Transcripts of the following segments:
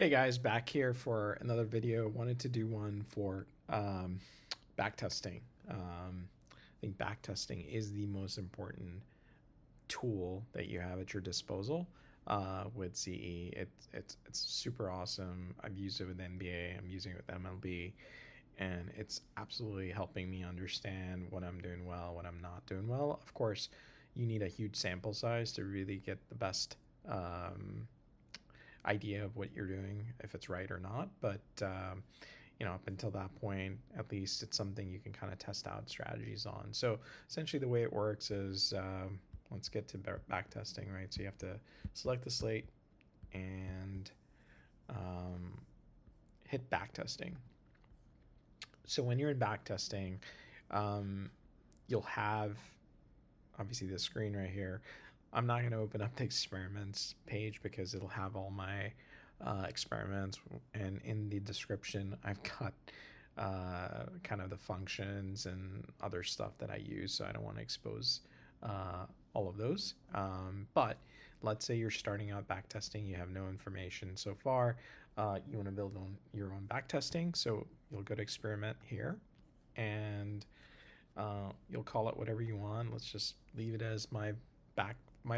Hey guys, back here for another video. Wanted to do one for backtesting. I think backtesting is the most important tool that you have at your disposal with CE. It's super awesome. I've used it with NBA. I'm using it with MLB, and it's absolutely helping me understand what I'm doing well, what I'm not doing well. Of course, you need a huge sample size to really get the best idea of what you're doing, if it's right or not. But up until that point, at least it's something you can kind of test out strategies on. So essentially, the way it works is let's get to back testing, right? So you have to select the slate and hit back testing. So when you're in back testing, you'll have obviously this screen right here. I'm not going to open up the experiments page because it'll have all my experiments, and in the description I've got kind of the functions and other stuff that I use, so I don't want to expose all of those. But let's say you're starting out backtesting, you have no information so far, you want to build on your own backtesting, so you'll go to experiment here, and you'll call it whatever you want. Let's just leave it as my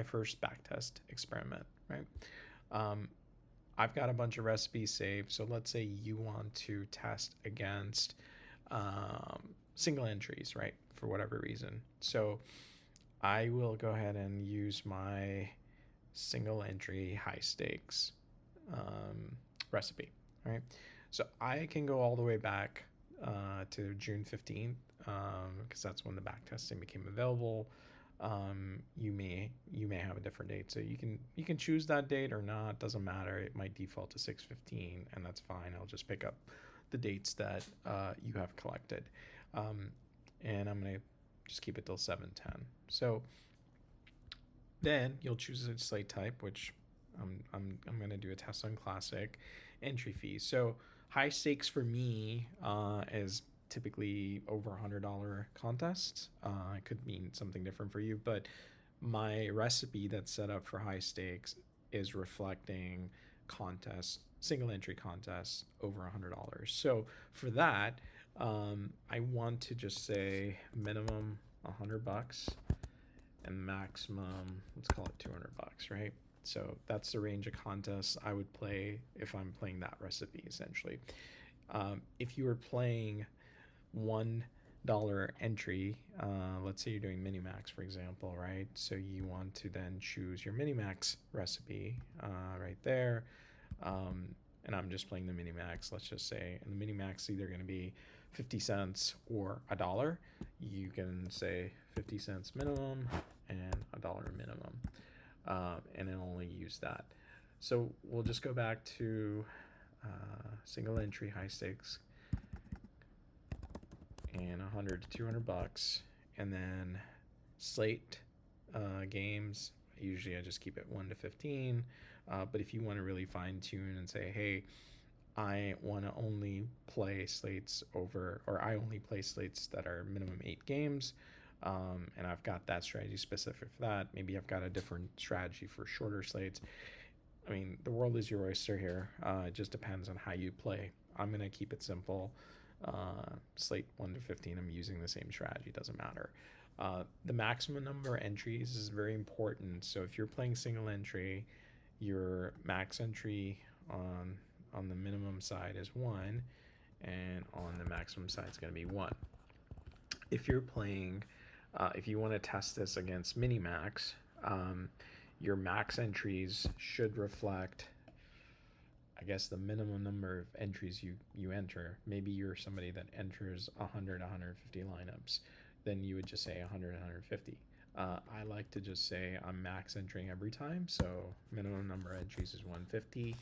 first backtest experiment, right? I've got a bunch of recipes saved, so let's say you want to test against single entries, right, for whatever reason. So I will go ahead and use my single entry high stakes recipe, right? So I can go all the way back to June 15th because that's when the backtesting became available. You may have a different date, so you can choose that date or not. Doesn't matter. It might default to 6/15, and that's fine. I'll just pick up the dates that you have collected, and I'm gonna just keep it till 7/10. So then you'll choose a slate type, which I'm gonna do a test on classic. Entry fee. So high stakes for me is typically over $100 contests. It could mean something different for you, but my recipe that's set up for high stakes is reflecting contests, single entry contests over $100. So for that, I want to just say minimum $100 and maximum, let's call it $200, right? So that's the range of contests I would play if I'm playing that recipe, essentially. If you were playing $1 entry, let's say you're doing minimax, for example, right? So you want to then choose your minimax recipe right there. And I'm just playing the minimax, let's just say, and the minimax is either going to be 50 cents or $1. You can say 50 cents minimum and $1 minimum, and then only use that. So we'll just go back to single entry high stakes and $100 to $200, and then slate games. Usually I just keep it 1 to 15, but if you want to really fine tune and say, hey, I want to only play slates over, or I only play slates that are minimum 8 games, and I've got that strategy specific for that. Maybe I've got a different strategy for shorter slates. I mean, the world is your oyster here. It just depends on how you play. I'm going to keep it simple. Slate 1 to 15, I'm using the same strategy, doesn't matter. The maximum number of entries is very important. So if you're playing single entry, your max entry on the minimum side is 1, and on the maximum side is going to be 1. If you're playing, if you want to test this against minimax, your max entries should reflect, I guess, the minimum number of entries you enter. Maybe you're somebody that enters 100, 150 lineups. Then you would just say 100, 150. I like to just say I'm max entering every time. So minimum number of entries is 150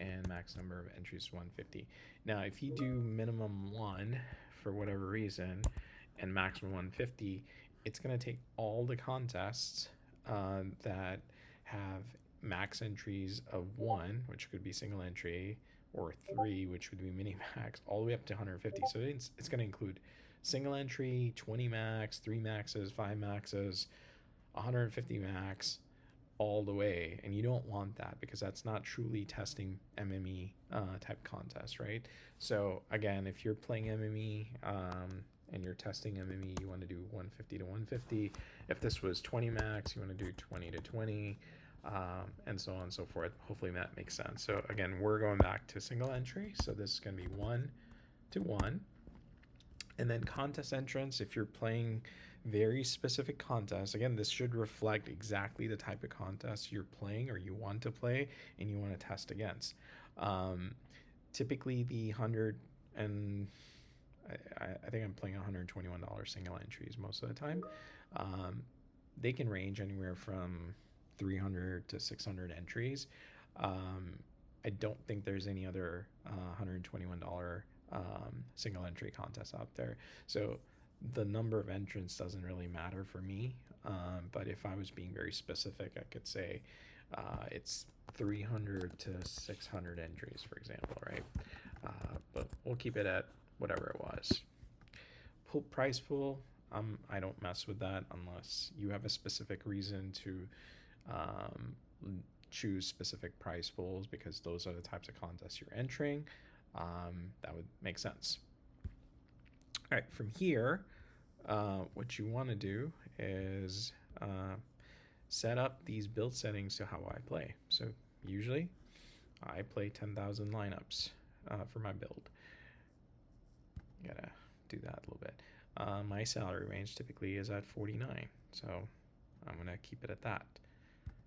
and max number of entries is 150. Now, if you do minimum 1 for whatever reason and maximum 150, it's going to take all the contests that have max entries of 1, which could be single entry, or 3, which would be mini max, all the way up to 150. So it's going to include single entry, 20 max, 3 maxes, 5 maxes, 150 max, all the way. And you don't want that because that's not truly testing MME type contest, right? So again, if you're playing MME and you're testing MME, you want to do 150 to 150. If this was 20 max, you want to do 20 to 20, and so on and so forth. Hopefully that makes sense. So again, we're going back to single entry. So this is going to be 1 to 1. And then contest entrance, if you're playing very specific contests, again, this should reflect exactly the type of contest you're playing or you want to play and you want to test against. Typically the 100 and I think I'm playing $121 single entries most of the time. They can range anywhere from 300 to 600 entries. I don't think there's any other $121 single entry contests out there. So the number of entrants doesn't really matter for me. But if I was being very specific, I could say it's 300 to 600 entries, for example, right? But we'll keep it at whatever it was. Price pool, I don't mess with that unless you have a specific reason to choose specific price pools, because those are the types of contests you're entering. That would make sense. All right, from here, what you want to do is set up these build settings to how I play. So usually I play 10,000 lineups for my build. Gotta do that a little bit. My salary range typically is at 49, so I'm gonna keep it at that.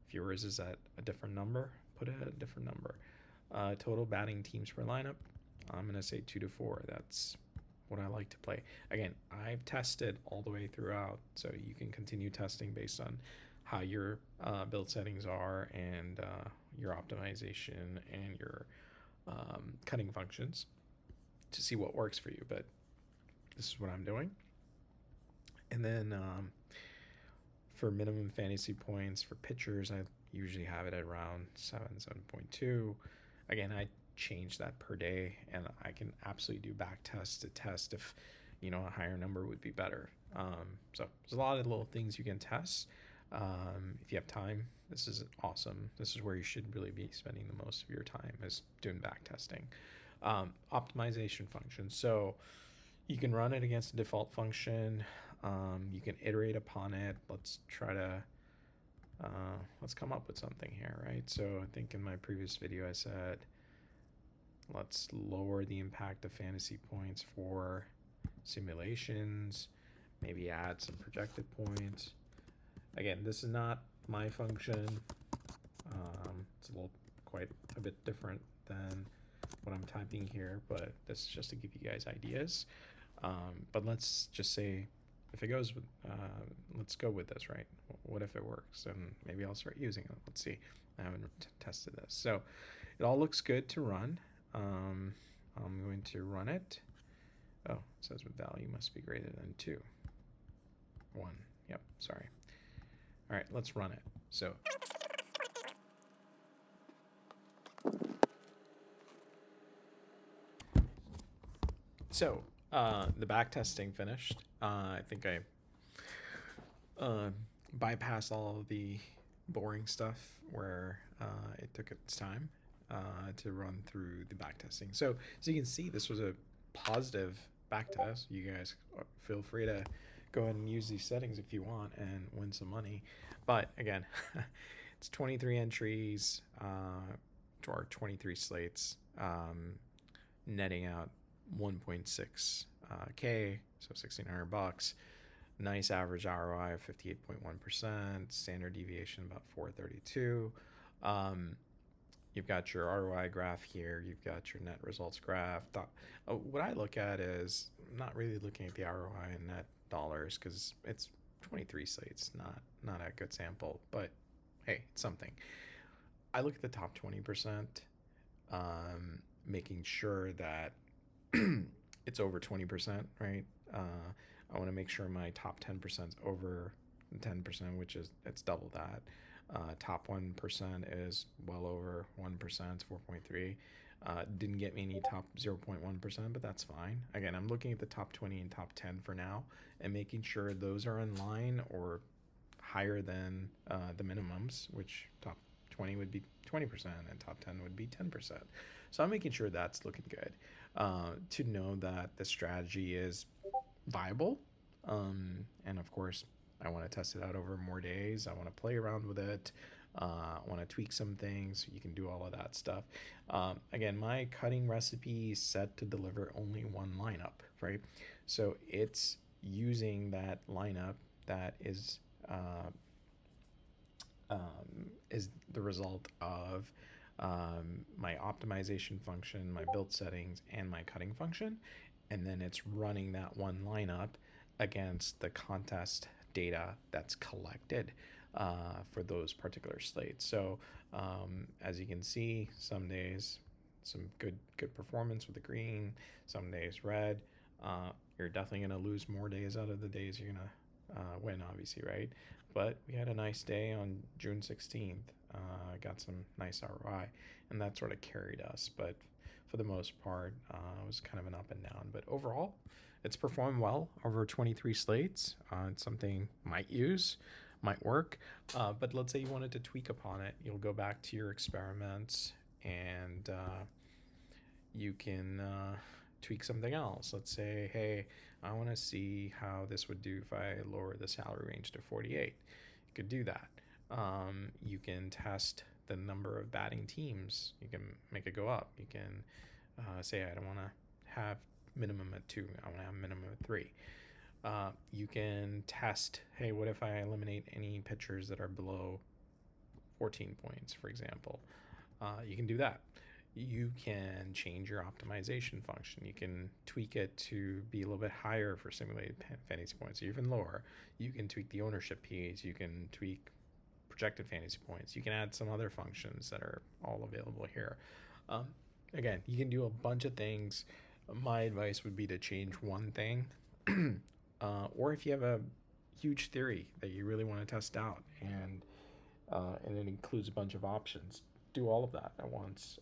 If yours is at a different number, put it at a different number. Total batting teams per lineup, I'm gonna say 2 to 4. That's what I like to play. Again, I've tested all the way throughout, so you can continue testing based on how your build settings are and your optimization and your cutting functions to see what works for you. But this is what I'm doing. And then for minimum fantasy points for pitchers, I usually have it at around 7.2. Again, I change that per day, and I can absolutely do back tests to test if a higher number would be better. So there's a lot of little things you can test. If you have time, this is awesome. This is where you should really be spending the most of your time, is doing back testing. Optimization function. So you can run it against a default function. You can iterate upon it. Let's try to let's come up with something here, right? So I think in my previous video I said let's lower the impact of fantasy points for simulations, maybe add some projected points. Again, this is not my function. It's quite a bit different than what I'm typing here, but this is just to give you guys ideas. But let's just say if it goes with, let's go with this, right? What if it works? And maybe I'll start using it. Let's see. I haven't tested this. So it all looks good to run. I'm going to run it. Oh, it says with value must be greater than 2. 1. Yep, sorry. All right, let's run it. So the back testing finished. I think I bypassed all of the boring stuff where it took its time to run through the back testing. So you can see this was a positive back test. You guys feel free to go ahead and use these settings if you want and win some money. But again, it's 23 entries to our 23 slates, netting out 1.6 K, so $1,600. Nice average ROI of 58.1%, standard deviation about 432. You've got your ROI graph here. You've got your net results graph. What I look at is I'm not really looking at the ROI and net dollars because it's 23 slates, not a good sample. But hey, it's something. I look at the top 20%, making sure that it's over 20%, right? I want to make sure my top 10% is over 10%, which is it's double that. Top 1% is well over 1%, it's 4.3. Didn't get me any top 0.1%, but that's fine. Again, I'm looking at the top 20 and top 10 for now and making sure those are in line or higher than the minimums, which top 20 would be 20%, and top 10 would be 10%. So I'm making sure that's looking good, to know that the strategy is viable. And of course, I want to test it out over more days. I want to play around with it. I want to tweak some things. You can do all of that stuff. Again, my cutting recipe is set to deliver only one lineup, right? So it's using that lineup that is the result of my optimization function, my build settings, and my cutting function. And then it's running that one lineup against the contest data that's collected for those particular slates. So as you can see, some days some good performance with the green, some days red. You're definitely going to lose more days out of the days you're going to win, obviously, right? But we had a nice day on June 16th. Got some nice ROI, and that sort of carried us. But for the most part, it was kind of an up and down. But overall, it's performed well over 23 slates. It's something might use, might work. But let's say you wanted to tweak upon it. You'll go back to your experiments and you can tweak something else. Let's say, hey, I want to see how this would do if I lower the salary range to 48. You could do that. You can test the number of batting teams. You can make it go up. You can say, I don't want to have minimum at 2. I want to have minimum at 3. You can test, hey, what if I eliminate any pitchers that are below 14 points, for example? You can do that. You can change your optimization function. You can tweak it to be a little bit higher for simulated fantasy points, or even lower. You can tweak the ownership piece. You can tweak projected fantasy points. You can add some other functions that are all available here. Again, you can do a bunch of things. My advice would be to change one thing, or if you have a huge theory that you really want to test out, and it includes a bunch of options, do all of that at once.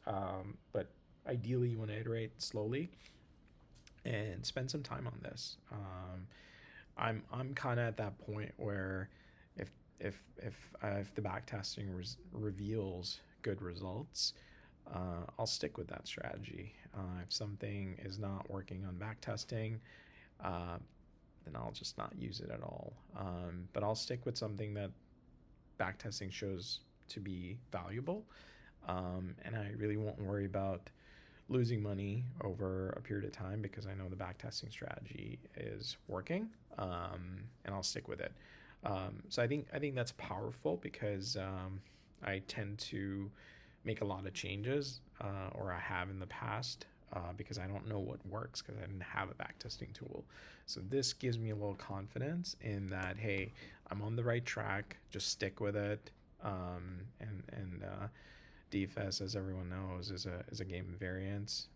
But ideally, you want to iterate slowly and spend some time on this. I'm kind of at that point where if the backtesting reveals good results, I'll stick with that strategy. If something is not working on backtesting, then I'll just not use it at all. But I'll stick with something that backtesting shows to be valuable, and I really won't worry about losing money over a period of time because I know the backtesting strategy is working, and I'll stick with it. So I think that's powerful because I tend to make a lot of changes, or I have in the past, because I don't know what works because I didn't have a backtesting tool. So this gives me a little confidence in that, hey, I'm on the right track. Just stick with it. And DFS, as everyone knows, is a game of variance,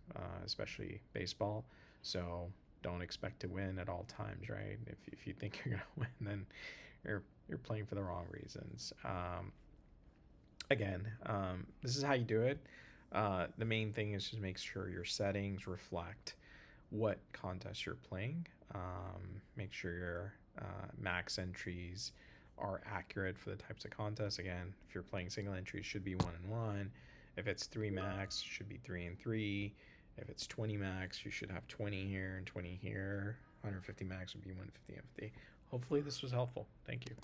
especially baseball. So don't expect to win at all times, right? If you think you're gonna win, then you're playing for the wrong reasons. Again, this is how you do it. The main thing is just make sure your settings reflect what contest you're playing. Make sure your max entries are accurate for the types of contests. Again, if you're playing single entries, should be 1 and 1. If it's 3 max, should be 3 and 3. If it's 20 max, you should have 20 here and 20 here. 150 max would be 150 and 50. Hopefully this was helpful. Thank you.